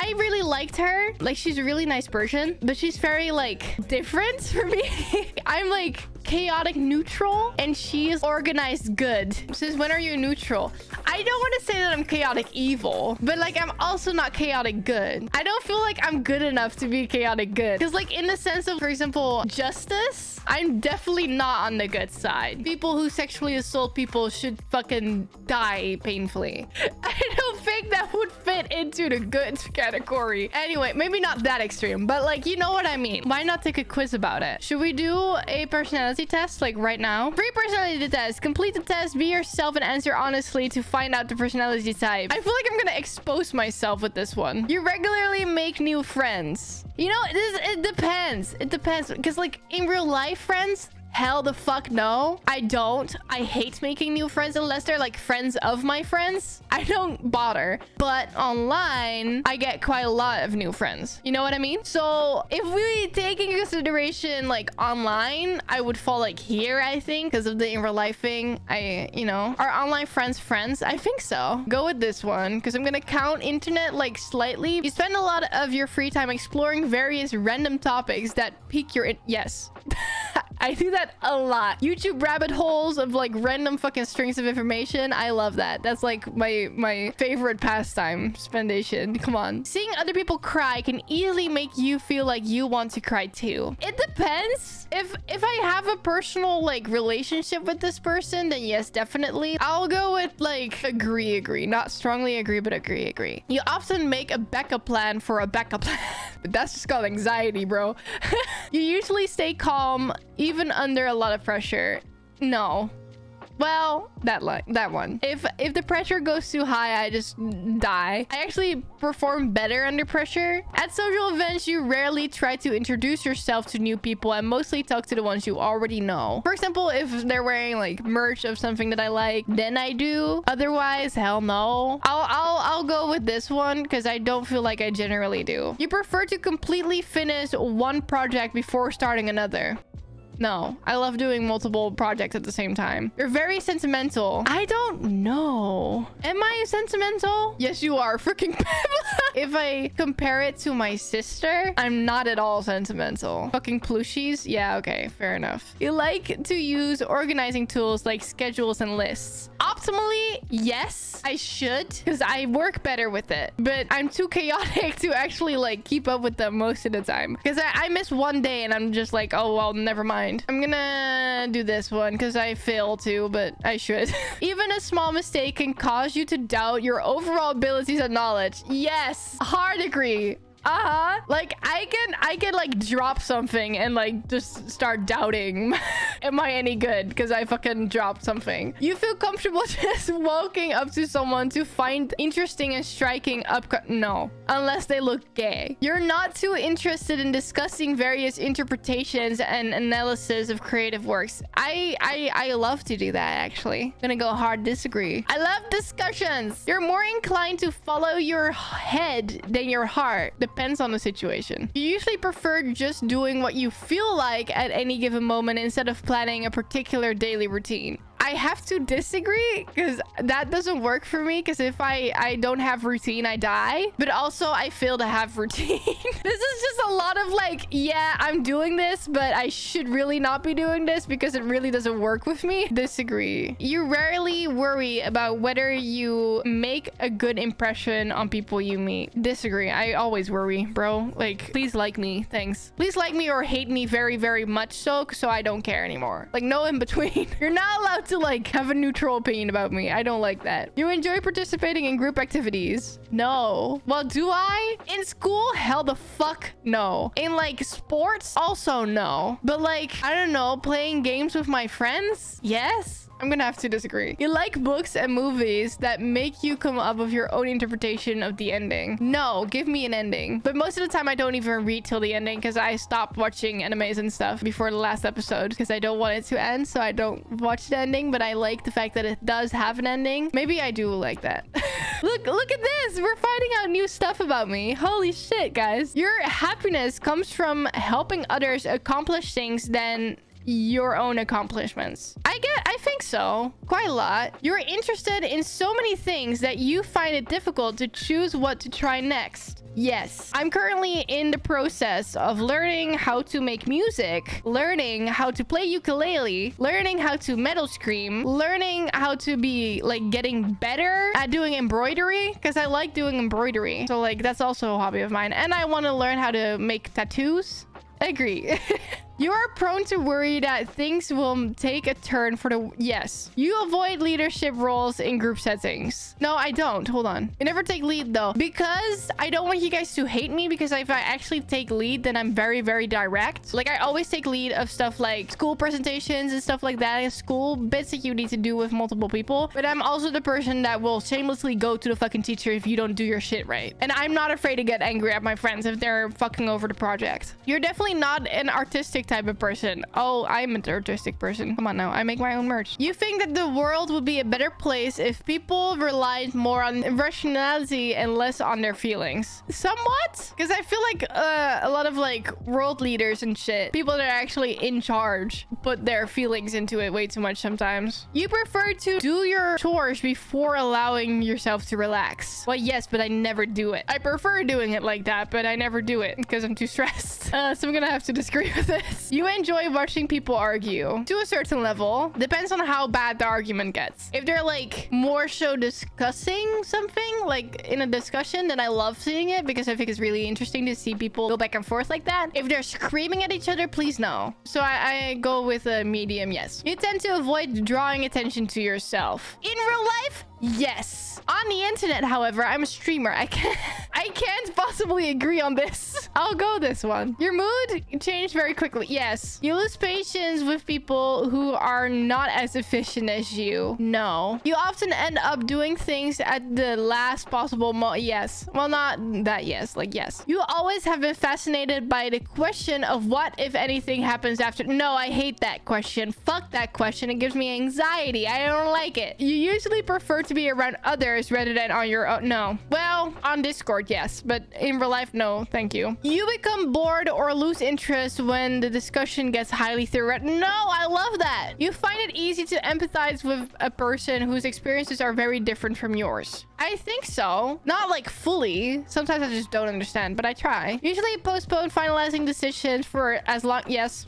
I really liked her. Like, she's a really nice person, but she's very like different for me. I'm like chaotic neutral and she is organized good. Since when are you neutral? I don't want to say that I'm chaotic evil, but like I'm also not chaotic good. I don't feel like I'm good enough to be chaotic good, because like in the sense of, for example, justice, I'm definitely not on the good side. People who sexually assault people should fucking die painfully. I don't think that would fit into the good category. Anyway, maybe not that extreme, but like, you know what I mean. Why not take a quiz about it? Should we do a personality test like right now? Free personality test. Complete the test, be yourself, and answer honestly to find out the personality type. I feel like I'm gonna expose myself with this one. You regularly make new friends. You know, it depends. It depends, because like in real life friends, hell the fuck no. I don't. I hate making new friends unless they're like friends of my friends. I don't bother. But online, I get quite a lot of new friends. You know what I mean? So if we take into consideration like online, I would fall like here, I think, because of the in real life thing. You know, are online friends? I think so. Go with this one, because I'm gonna count internet like slightly. You spend a lot of your free time exploring various random topics that pique your yes. I do that a lot. YouTube rabbit holes of like random fucking strings of information. I love that. That's like my favorite pastime spendation. Come on. Seeing other people cry can easily make you feel like you want to cry too. It depends. If I have a personal like relationship with this person, then yes, definitely. I'll go with like agree. Not strongly agree, but agree. You often make a backup plan for a backup plan. But that's just called anxiety, bro. You usually stay calm even under a lot of pressure. No. Well, that one. If the pressure goes too high, I just die. I actually perform better under pressure. At social events, you rarely try to introduce yourself to new people and mostly talk to the ones you already know. For example, if they're wearing like merch of something that I like, then I do. Otherwise, hell no. I'll go with this one because I don't feel like I generally do. You prefer to completely finish one project before starting another. No, I love doing multiple projects at the same time. You're very sentimental. I don't know. Am I sentimental? Yes, you are. Freaking Pamela. If I compare it to my sister, I'm not at all sentimental. Fucking plushies? Yeah, okay, fair enough. You like to use organizing tools like schedules and lists. Optimally, yes, I should, because I work better with it. But I'm too chaotic to actually like keep up with them most of the time. Because I miss one day and I'm just like, oh, well, never mind. I'm gonna do this one because I fail to, but I should. Even a small mistake can cause you to doubt your overall abilities and knowledge. Yes, hard agree. Like I can like drop something and like just start doubting. Am I any good because I fucking dropped something? You feel comfortable just walking up to someone to find interesting and striking up? No, unless they look gay. You're not too interested in discussing various interpretations and analysis of creative works. I love to do that, actually. Gonna go hard disagree. I love discussions. You're more inclined to follow your head than your heart. Depends on the situation. You usually prefer just doing what you feel like at any given moment instead of planning a particular daily routine. I have to disagree because that doesn't work for me, because if I don't have routine, I die. But also I fail to have routine. This is just a lot of like, yeah, I'm doing this, but I should really not be doing this because it really doesn't work with me. Disagree. You rarely worry about whether you make a good impression on people you meet. Disagree. I always worry, bro. Like, please like me. Thanks. Please like me or hate me very, very much so I don't care anymore. Like, no in between. You're not allowed to like have a neutral opinion about me. I don't like that. You enjoy participating in group activities? No. Well, do I? In school? Hell the fuck no. In like sports? Also no. But like, I don't know, playing games with my friends? Yes. I'm gonna have to disagree. You like books and movies that make you come up with your own interpretation of the ending? No, give me an ending. But most of the time I don't even read till the ending because I stopped watching animes and stuff before the last episode because I don't want it to end, so I don't watch the ending. But I like the fact that it does have an ending. Maybe I do like that. Look at this. We're finding out new stuff about me. Holy shit, guys. Your happiness comes from helping others accomplish things than your own accomplishments? I think so. Quite a lot. You're interested in so many things that you find it difficult to choose what to try next. Yes, I'm currently in the process of learning how to make music, learning how to play ukulele, learning how to metal scream, learning how to be like getting better at doing embroidery, because I like doing embroidery. So like that's also a hobby of mine. And I want to learn how to make tattoos. I agree. You are prone to worry that things will take a turn for the... Yes. You avoid leadership roles in group settings. No, I don't. Hold on. You never take lead, though. Because I don't want you guys to hate me. Because if I actually take lead, then I'm very, very direct. Like, I always take lead of stuff like school presentations and stuff like that. And school bits that you need to do with multiple people. But I'm also the person that will shamelessly go to the fucking teacher if you don't do your shit right. And I'm not afraid to get angry at my friends if they're fucking over the project. You're definitely not an artistic type of person. Oh, I'm an artistic person. Come on now. I make my own merch. You think that the world would be a better place if people relied more on rationality and less on their feelings? Somewhat. Because I feel like a lot of like world leaders and shit, people that are actually in charge, put their feelings into it way too much sometimes. You prefer to do your chores before allowing yourself to relax. Well, yes, but I never do it. I prefer doing it like that, but I never do it because I'm too stressed. So I'm gonna have to disagree with this. You enjoy watching people argue to a certain level. Depends on how bad the argument gets. If they're like more so discussing something like in a discussion, then I love seeing it because I think it's really interesting to see people go back and forth like that. If they're screaming at each other, please no. So I go with a medium, yes. You tend to avoid drawing attention to yourself. In real life, yes. On the internet, however, I'm a streamer. I can't possibly agree on this. I'll go this one. Your mood changed very quickly. Yes. You lose patience with people who are not as efficient as you. No. You often end up doing things at the last possible moment. Yes. Well, not that yes. Like, yes. You always have been fascinated by the question of what if anything happens after. No, I hate that question. Fuck that question. It gives me anxiety. I don't like it. You usually prefer to be around others rather than on your own. No. Well, on Discord, yes. But in real life, no. Thank you. You become bored or lose interest when the discussion gets highly theoretical. No, I love that. You find it easy to empathize with a person whose experiences are very different from yours. I think so. Not like fully. Sometimes I just don't understand, but I try. Usually postpone finalizing decisions for as long... Yes.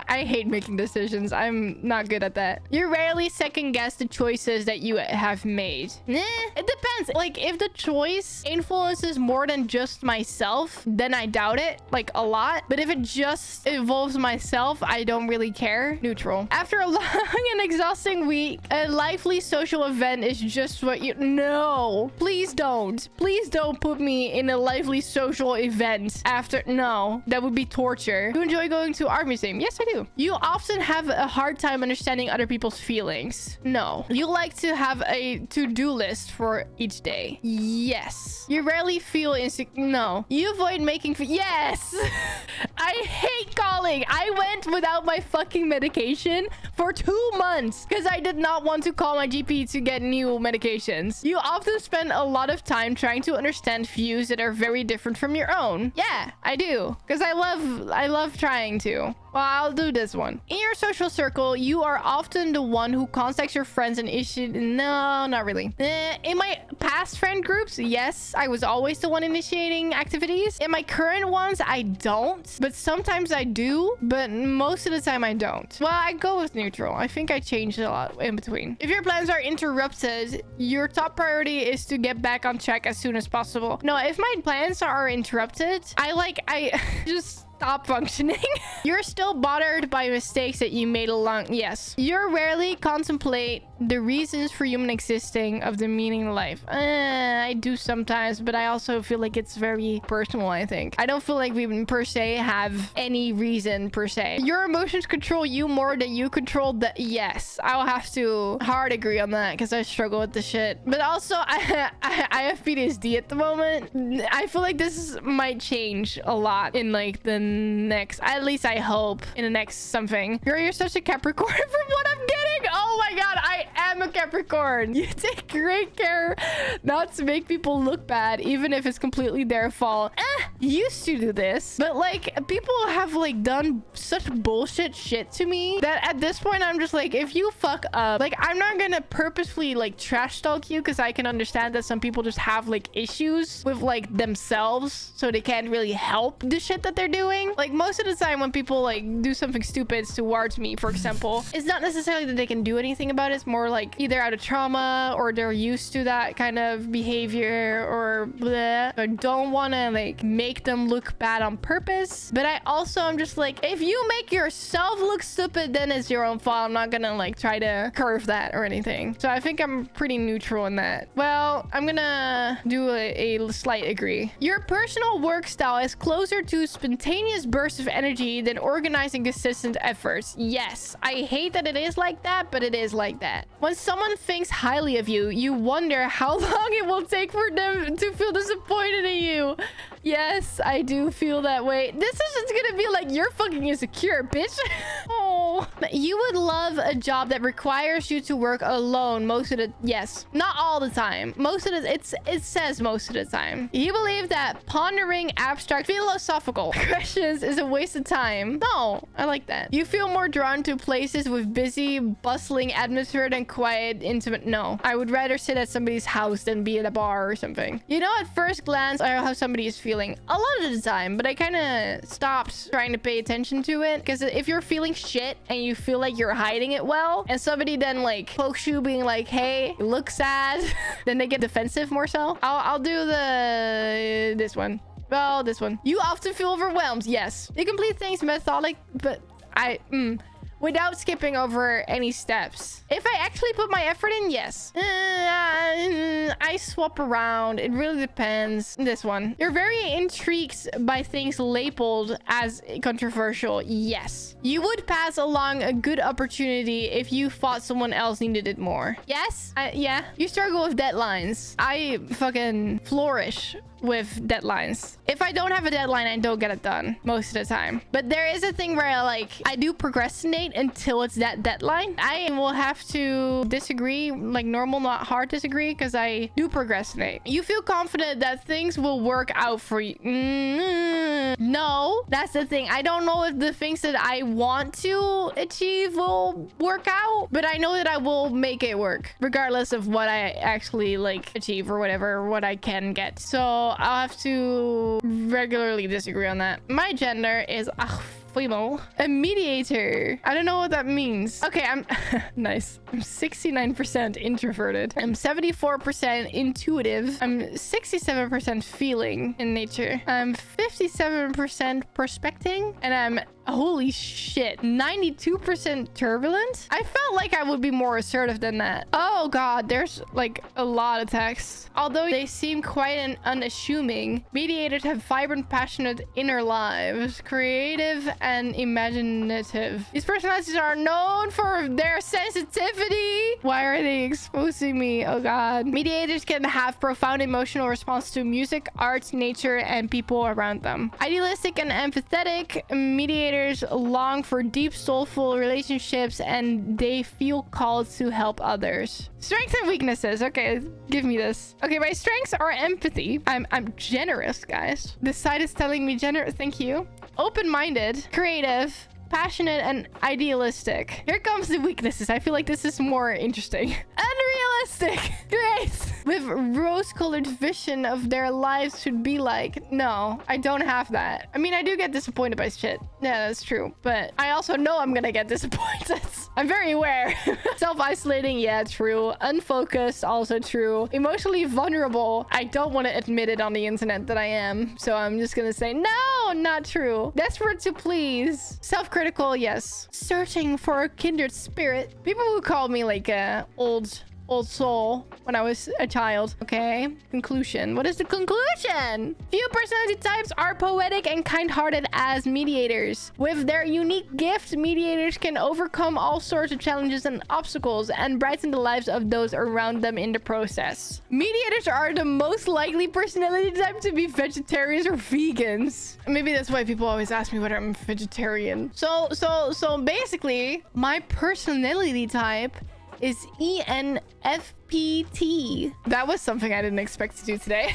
I hate making decisions. I'm not good at that. You rarely second guess the choices that you have made. It depends. Like, if the choice influences more than just myself, then I doubt it. Like, a lot. But if it just involves myself, I don't really care. Neutral. After a long and exhausting week, a lively social event is just what you... No. Please don't. Please don't put me in a lively social event after... No. That would be torture. You enjoy going to art museum? Yes, I do. You often have a hard time understanding other people's feelings? No. You like to have a to-do list for each day? Yes. You rarely feel insecure? No. You avoid making... Yes. I hate calling. I went without my fucking medication for 2 months because I did not want to call my GP to get new medications. You often spend a lot of time trying to understand views that are very different from your own. Yeah, I do. Because I love trying to. Well, I'll do this one. In your social circle, you are often the one who contacts your friends and issues... No, not really. In my past friend groups, yes, I was always the one initiating activities. In my current ones, I don't. But sometimes I do. But most of the time, I don't. Well, I go with neutral. I think I changed a lot in between. If your plans are interrupted, your top priority is to get back on track as soon as possible. No, if my plans are interrupted, I just... stop functioning. You're still bothered by mistakes that you made along... Yes. You rarely contemplate the reasons for human existing of the meaning of life. I do sometimes, but I also feel like it's very personal, I think. I don't feel like we per se have any reason per se. Your emotions control you more than you control the... Yes. I'll have to hard agree on that because I struggle with the shit. But also, I have PTSD at the moment. I feel like this might change a lot in like the next, at least I hope, in the next something. Girl, you're such a Capricorn from what I'm getting. Oh my god, I am a Capricorn. You take great care not to make people look bad, even if it's completely their fault. Used to do this, but like people have like done such bullshit shit to me that at this point I'm just like, if you fuck up, like I'm not gonna purposefully like trash talk you, because I can understand that some people just have like issues with like themselves, so they can't really help the shit that they're doing. Like most of the time when people like do something stupid towards me, for example, it's not necessarily that they can do anything about it. It's more like either out of trauma or they're used to that kind of behavior or bleh. I don't want to like make them look bad on purpose, but I also am just like, if you make yourself look stupid, then it's your own fault. I'm not gonna like try to curve that or anything. So I think I'm pretty neutral in that. Well, I'm gonna do a slight agree. Your personal work style is closer to spontaneous bursts of energy than organized and consistent efforts. Yes, I hate that it is like that, but it is like that. When someone thinks highly of you, you wonder how long it will take for them to feel disappointed in you. Yes, I do feel that way. This is just gonna be like, you're fucking insecure, bitch. Oh, you would love a job that requires you to work alone most of the... Yes, not all the time. Most of the... It says most of the time. You believe that pondering abstract philosophical questions is a waste of time. No, I like that. You feel more drawn to places with busy, bustling atmosphere than quiet, intimate... No, I would rather sit at somebody's house than be at a bar or something. You know, at first glance, I know how somebody is feeling a lot of the time, but I kind of stopped trying to pay attention to it, because if you're feeling shit and you feel like you're hiding it well, and somebody then like pokes you being like, hey, you look sad, then they get defensive more so. I'll do this one. Well, this one. You often feel overwhelmed. Yes, you complete things methodic, but without skipping over any steps. If I actually put my effort in, yes. I swap around. It really depends. This one. You're very intrigued by things labeled as controversial. Yes. You would pass along a good opportunity if you thought someone else needed it more. Yes? Yeah. You struggle with deadlines. I fucking flourish with deadlines. If I don't have a deadline, I don't get it done most of the time. But there is a thing where I do procrastinate until it's that deadline. I will have to disagree, like normal, not hard disagree, because I do procrastinate. You feel confident that things will work out for you. No, that's the thing. I don't know if the things that I want to achieve will work out, but I know that I will make it work regardless of what I actually like achieve or whatever, what I can get. So I'll have to regularly disagree on that. My gender is female. A mediator. I don't know what that means. Okay, I'm nice. I'm 69% introverted. I'm 74% intuitive. I'm 67% feeling in nature. I'm 57% prospecting, and I'm holy shit, 92% turbulent. I felt like I would be more assertive than that. Oh god, there's like a lot of text. Although they seem quite unassuming, mediators have vibrant, passionate inner lives, creative and imaginative. These personalities are known for their sensitivity. Why are they exposing me? Oh god. Mediators can have profound emotional response to music, arts, nature, and people around them. Idealistic and empathetic, mediators long for deep, soulful relationships, and they feel called to help others. Strengths and weaknesses. Okay, give me this. Okay, my strengths are empathy. I'm generous, guys. This side is telling me generous. Thank you. Open-minded, creative, passionate, and idealistic. Here comes the weaknesses. I feel like this is more interesting. Unrealistic. Great. With rose-colored vision of their lives should be like. No, I don't have that. I mean, I do get disappointed by shit. Yeah, that's true. But I also know I'm gonna get disappointed. I'm very aware. Self-isolating, yeah, true. Unfocused, also true. Emotionally vulnerable. I don't want to admit it on the internet that I am. So I'm just gonna say, no, not true. Desperate to please. Self-critical, yes. Searching for a kindred spirit. People who call me like old old soul when I was a child. Okay. Conclusion. What is the conclusion? Few personality types are poetic and kind-hearted as mediators. With their unique gift, mediators can overcome all sorts of challenges and obstacles and brighten the lives of those around them in the process. Mediators are the most likely personality type to be vegetarians or vegans. Maybe that's why people always ask me whether I'm vegetarian. So basically, my personality type is ENFPT. That was something I didn't expect to do today.